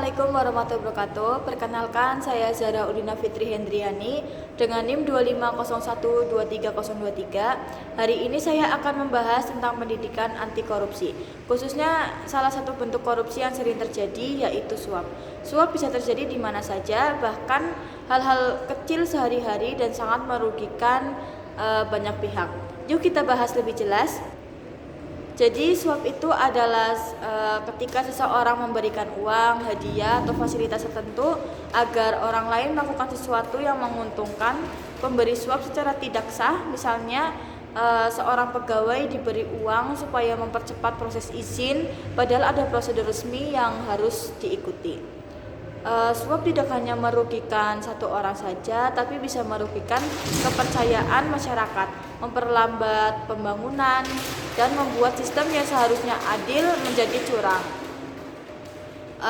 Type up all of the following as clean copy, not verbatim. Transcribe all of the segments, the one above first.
Assalamualaikum warahmatullahi wabarakatuh. Perkenalkan, saya Zahra Udina Fitri Hendriani dengan NIM 250123023. Hari ini saya akan membahas tentang pendidikan anti korupsi. Khususnya salah satu bentuk korupsi yang sering terjadi yaitu suap. Suap bisa terjadi di mana saja, bahkan hal-hal kecil sehari-hari dan sangat merugikan banyak pihak. Yuk kita bahas lebih jelas. Jadi suap itu adalah ketika seseorang memberikan uang, hadiah, atau fasilitas tertentu agar orang lain melakukan sesuatu yang menguntungkan pemberi suap secara tidak sah. Misalnya seorang pegawai diberi uang supaya mempercepat proses izin, padahal ada prosedur resmi yang harus diikuti. Suap tidak hanya merugikan satu orang saja, tapi bisa merugikan kepercayaan masyarakat, memperlambat pembangunan, dan membuat sistem yang seharusnya adil menjadi curang.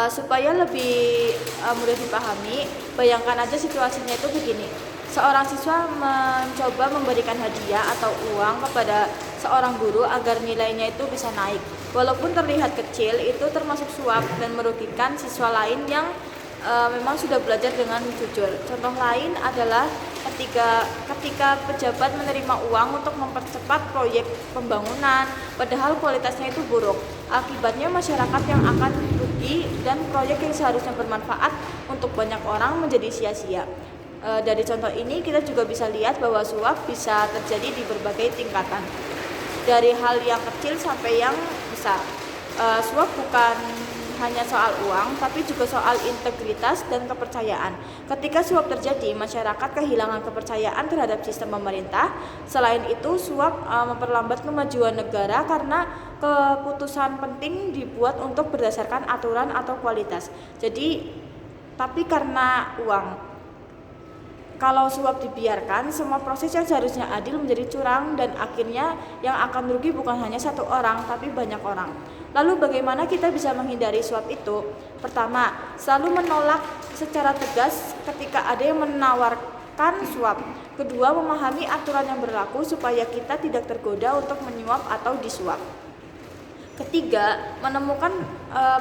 Supaya lebih mudah dipahami, bayangkan aja situasinya itu begini. Seorang siswa mencoba memberikan hadiah atau uang kepada seorang guru agar nilainya itu bisa naik. Walaupun terlihat kecil, itu termasuk suap dan merugikan siswa lain yang memang sudah belajar dengan jujur. Contoh lain adalah ketika pejabat menerima uang untuk mempercepat proyek pembangunan, padahal kualitasnya itu buruk. Akibatnya masyarakat yang akan rugi dan proyek yang seharusnya bermanfaat untuk banyak orang menjadi sia-sia. Dari contoh ini kita juga bisa lihat bahwa suap bisa terjadi di berbagai tingkatan, dari hal yang kecil sampai yang besar. Suap bukan hanya soal uang, tapi juga soal integritas dan kepercayaan. Ketika suap terjadi, masyarakat kehilangan kepercayaan terhadap sistem pemerintah. Selain itu, suap memperlambat kemajuan negara karena keputusan penting dibuat untuk berdasarkan aturan atau kualitas. Tapi karena uang. Kalau suap dibiarkan, semua proses yang seharusnya adil menjadi curang dan akhirnya yang akan rugi bukan hanya satu orang, tapi banyak orang. Lalu bagaimana kita bisa menghindari suap itu? Pertama, selalu menolak secara tegas ketika ada yang menawarkan suap. Kedua, memahami aturan yang berlaku supaya kita tidak tergoda untuk menyuap atau disuap. Ketiga, menemukan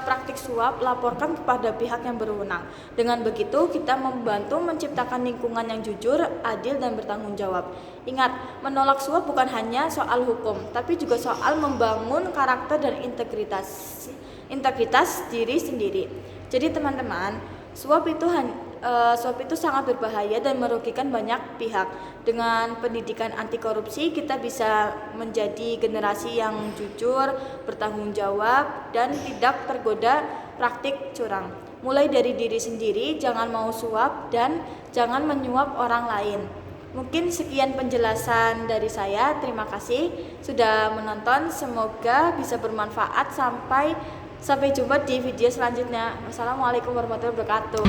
praktik suap, laporkan kepada pihak yang berwenang. Dengan begitu, kita membantu menciptakan lingkungan yang jujur, adil, dan bertanggung jawab. Ingat, menolak suap bukan hanya soal hukum, tapi juga soal membangun karakter dan integritas diri sendiri. Jadi teman-teman, suap itu sangat berbahaya dan merugikan banyak pihak. Dengan pendidikan anti korupsi, kita bisa menjadi generasi yang jujur, bertanggung jawab, dan tidak tergoda praktik curang. Mulai dari diri sendiri, jangan mau suap dan jangan menyuap orang lain. Mungkin sekian penjelasan dari saya. Terima kasih sudah menonton. Semoga bisa bermanfaat. Sampai jumpa di video selanjutnya. Wassalamualaikum warahmatullahi wabarakatuh.